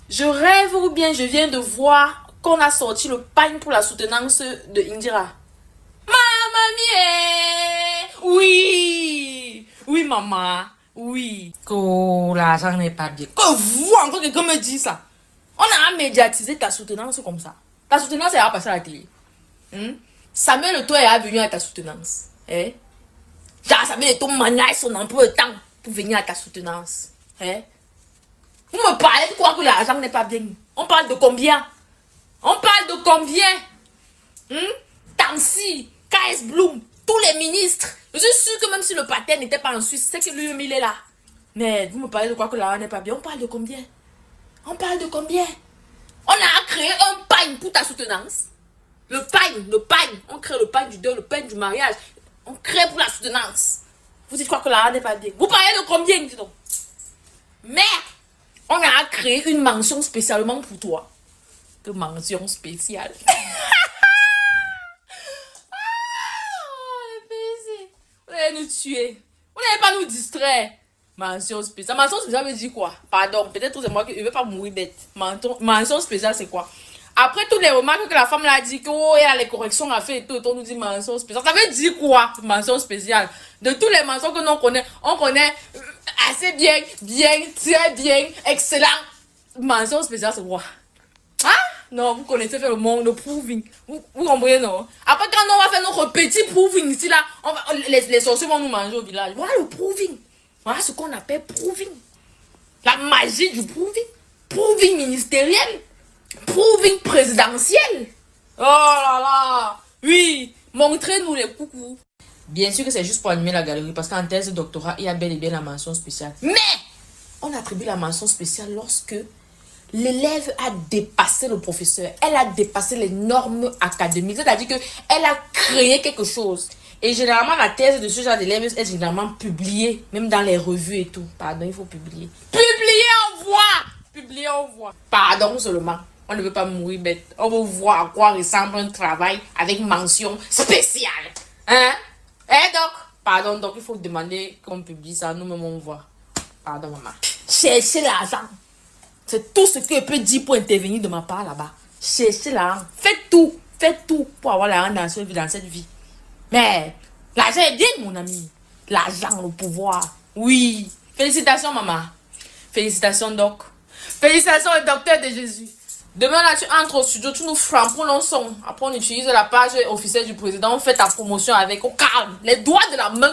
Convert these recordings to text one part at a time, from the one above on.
Je rêve ou bien je viens de voir qu'on a sorti le pagne pour la soutenance de Indira. Maman, oui, oui maman, oui. Que l'argent n'est pas bien. Que vous encore quelqu'un me dit ça. On a médiatisé ta soutenance comme ça. Ta soutenance elle va passer à la télé. Samuel Eto'o est venu à ta soutenance. Eh? Genre Samuel Eto'o manie son emploi de temps pour venir à ta soutenance. Eh? Vous me parlez de quoi que l'argent n'est pas bien? On parle de combien? On parle de combien? Tansi, KS Bloom, tous les ministres. Je suis sûr que même si le pater n'était pas en Suisse, c'est que lui-même il est là. Mais vous me parlez de quoi que l'argent n'est pas bien? On parle de combien? On parle de combien? On a créé un pagne pour ta soutenance. Le pagne. On crée le pagne du deuil, le pagne du mariage. On crée pour la soutenance. Vous dites quoi que l'argent n'est pas bien? Vous parlez de combien, dis donc? Mais on a créé une mention spécialement pour toi. De mention spéciale. Vous allez nous tuer. Vous n'allez pas nous distraire. Mention spéciale. Mention spéciale veut dire quoi? Pardon, peut-être que c'est moi qui ne veux pas mourir bête. Mention spéciale, c'est quoi? Après toutes les remarques que la femme l'a dit, que oh, il y a les corrections à faire et tout, on nous dit mention spéciale. Ça veut dire quoi, mention spéciale? De tous les mentions que nous on connaît assez bien, très bien, excellent. Mention spéciale, c'est quoi? Hein? Non, vous connaissez faire le monde, le proving. Vous comprenez, non? Après, quand on va faire notre petit proving ici, là, les sorciers vont nous manger au village. Voilà le proving. Voilà ce qu'on appelle proving. La magie du proving. Proving ministériel. Proving présidentiel. Oh là là. Oui, montrez-nous les coucous. Bien sûr que c'est juste pour animer la galerie, parce qu'en thèse de doctorat, il y a bel et bien la mention spéciale. Mais, on attribue la mention spéciale lorsque l'élève a dépassé le professeur. Elle a dépassé les normes académiques. C'est-à-dire qu'elle a créé quelque chose. Et généralement, la thèse de ce genre d'élève est généralement publiée, même dans les revues et tout. Pardon, il faut publier. Publier, on voit. Publier, on voit. Pardon seulement. On ne veut pas mourir bête. On veut voir à quoi ressemble un travail avec mention spéciale. Hein? Eh donc, pardon, donc il faut demander qu'on publie ça. Nous-mêmes, on voit. Pardon, maman. Cherchez l'argent. C'est tout ce que je peux dire pour intervenir de ma part là-bas. Cherchez l'argent. Faites tout pour avoir l'argent dans cette vie. Mais l'argent est bien, mon ami. L'argent, le pouvoir. Oui. Félicitations, maman. Félicitations, doc. Félicitations, le docteur de Jésus. Demain, là, tu entres au studio, tu nous frappons le son. Après, on utilise la page officielle du président. On fait ta promotion avec au calme. Les doigts de la main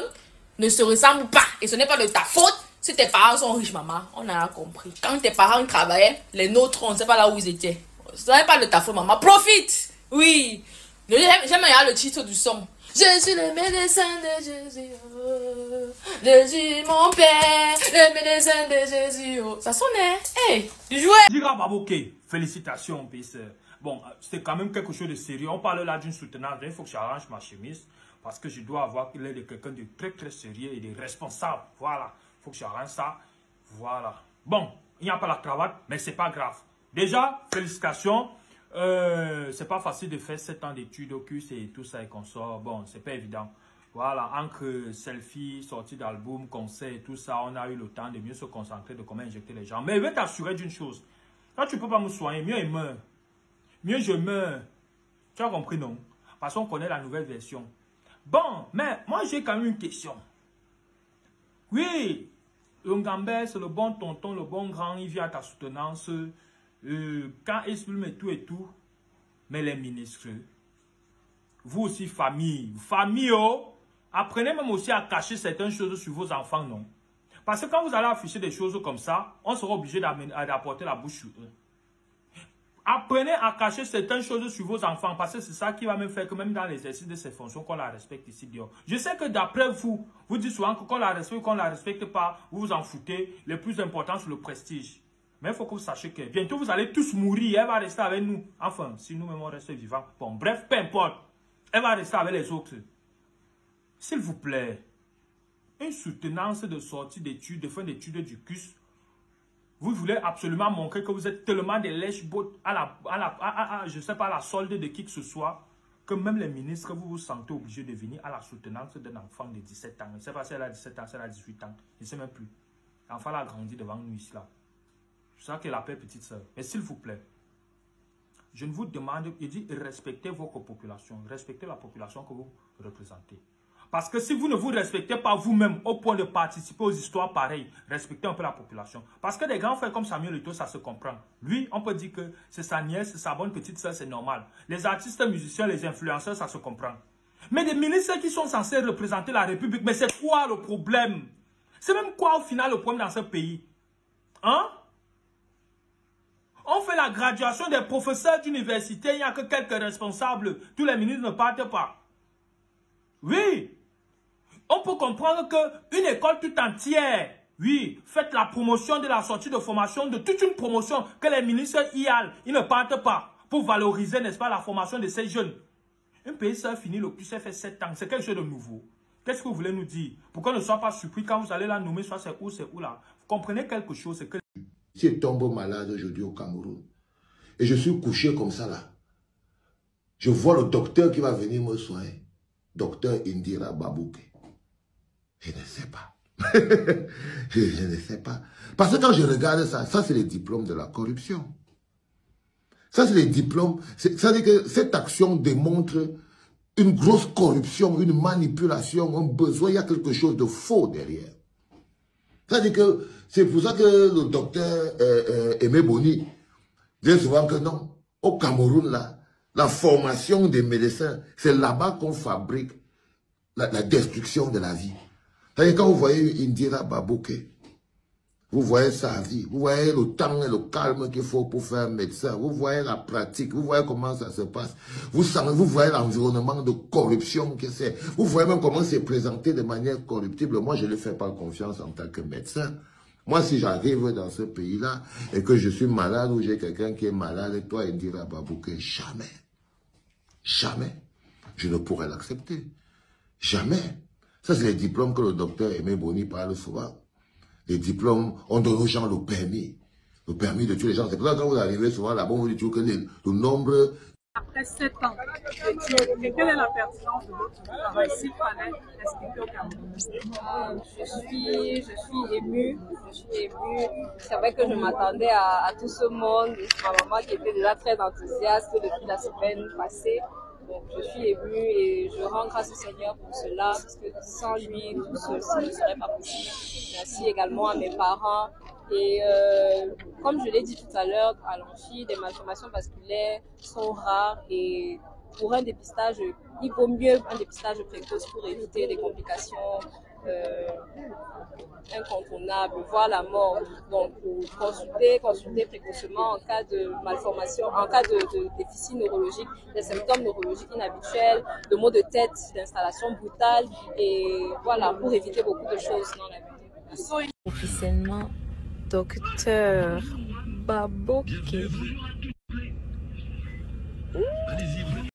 ne se ressemblent pas. Et ce n'est pas de ta faute. Si tes parents sont riches, maman, on a compris. Quand tes parents travaillaient, les nôtres, on ne sait pas là où ils étaient. Ce n'est pas de ta faute, maman. Profite. Oui. J'aime bien le titre du son. Je suis le médecin de Jésus. Oh. Jésus, mon père, le médecin de Jésus. Oh. Ça sonnait. Hey, tu jouais. Dira Baboké, félicitations, pisseur. Bon, c'est quand même quelque chose de sérieux. On parle là d'une soutenance. Il faut que j'arrange ma chemise. Parce que je dois avoir l'air de quelqu'un de très très sérieux et de responsable. Voilà. Il faut que j'arrange ça. Voilà. Bon, il n'y a pas la cravate, mais c'est pas grave. Déjà, félicitations. C'est pas facile de faire 7 ans d'études au CUS et tout ça et qu'on sort. Bon, c'est pas évident. Voilà, entre selfie, sortie d'album, concert et tout ça, on a eu le temps de mieux se concentrer de comment injecter les gens. Mais je vais t'assurer d'une chose. Quand tu peux pas me soigner, mieux il meurt. Mieux je meurs. Tu as compris, non? Parce qu'on connaît la nouvelle version. Bon, mais moi j'ai quand même une question. Oui, le Gambès, le bon tonton, le bon grand, il vient à ta soutenance. Quand il met tout et tout, mais les ministres, vous aussi famille, oh, apprenez même aussi à cacher certaines choses sur vos enfants, non? Parce que quand vous allez afficher des choses comme ça, on sera obligé d'apporter la bouche sur eux. Apprenez à cacher certaines choses sur vos enfants, parce que c'est ça qui va même faire que même dans l'exercice de ces fonctions, qu'on la respecte ici dehors. Je sais que d'après vous, vous dites souvent qu'on la respecte, qu'on la respecte pas, vous vous en foutez. Le plus important, c'est le prestige. Mais il faut que vous sachiez que bientôt vous allez tous mourir. Elle va rester avec nous. Enfin, si nous-mêmes on reste vivants. Bon, bref, peu importe. Elle va rester avec les autres. S'il vous plaît, une soutenance de sortie d'études, de fin d'études du CUS, vous voulez absolument montrer que vous êtes tellement des lèche-bottes je sais pas, à la solde de qui que ce soit, que même les ministres, vous vous sentez obligés de venir à la soutenance d'un enfant de 17 ans. Je ne sais pas si elle a 17 ans, si elle a 18 ans. Je ne sais même plus. L'enfant a grandi devant nous ici là. C'est ça qu'elle appelle petite sœur. Mais s'il vous plaît, je ne vous demande, il dit respectez votre population, respectez la population que vous représentez. Parce que si vous ne vous respectez pas vous-même au point de participer aux histoires pareilles, respectez un peu la population. Parce que des grands frères comme Samuel Eto'o, ça se comprend. Lui, on peut dire que c'est sa nièce, c'est sa bonne petite soeur, c'est normal. Les artistes, musiciens, les influenceurs, ça se comprend. Mais des ministres qui sont censés représenter la République, mais c'est quoi le problème? C'est même quoi au final le problème dans ce pays? Hein? On fait la graduation des professeurs d'université, il n'y a que quelques responsables. Tous les ministres ne partent pas. Oui. On peut comprendre qu'une école tout entière, oui, faites la promotion de la sortie de formation, de toute une promotion, que les ministres ils ne partent pas pour valoriser, n'est-ce pas, la formation de ces jeunes. Un pays, ça a fini le plus, ça fait 7 ans. C'est quelque chose de nouveau. Qu'est-ce que vous voulez nous dire? Pourquoi ne soyez pas surpris quand vous allez la nommer, soit c'est où là. Vous comprenez quelque chose, c'est que... Si je tombe malade aujourd'hui au Cameroun, et je suis couché comme ça là, je vois le docteur qui va venir me soigner. Docteur Indira Babouke. Je ne sais pas. je ne sais pas. Parce que quand je regarde ça, ça c'est les diplômes de la corruption. Ça c'est les diplômes. Ça veut dire que cette action démontre une grosse corruption, une manipulation, un besoin. Il y a quelque chose de faux derrière. Ça veut dire que c'est pour ça que le docteur Aimé Boni dit souvent que non, au Cameroun là, la formation des médecins, c'est là-bas qu'on fabrique la destruction de la vie. Quand vous voyez Indira Babouke, vous voyez sa vie, vous voyez le temps et le calme qu'il faut pour faire un médecin, vous voyez la pratique, vous voyez comment ça se passe, vous voyez l'environnement de corruption que c'est, vous voyez même comment c'est présenté de manière corruptible. Moi, je ne fais pas confiance en tant que médecin. Moi, si j'arrive dans ce pays-là et que je suis malade ou j'ai quelqu'un qui est malade, et toi, Indira Babouke, jamais, jamais, je ne pourrais l'accepter. Jamais. Ça, c'est les diplômes que le docteur Aimé Boni parle souvent. Les diplômes, on donne aux gens le permis de tuer les gens. C'est pour ça que quand vous arrivez souvent là-bas, on vous dit que le nombre... Après 7 ans d'études, quelle est la pertinence de votre travail s'il fallait expliquer au Cameroun? Je suis émue. C'est vrai que je m'attendais à tout ce monde. Ma maman qui était déjà très enthousiaste depuis la semaine passée. Donc je suis émue et je rends grâce au Seigneur pour cela, parce que sans lui, tout ceci ne serait pas possible. Merci également à mes parents. Et comme je l'ai dit tout à l'heure, à l'amphi, les malformations vasculaires sont rares et pour un dépistage, il vaut mieux un dépistage précoce pour éviter des complications incontournables, voire la mort. Donc, consulter précocement en cas de malformation, en cas de déficit neurologique, des symptômes neurologiques inhabituels, de maux de tête, d'installation brutale, et voilà, pour éviter beaucoup de choses dans la vie. Officiellement, Docteur Babouke. Allez-y.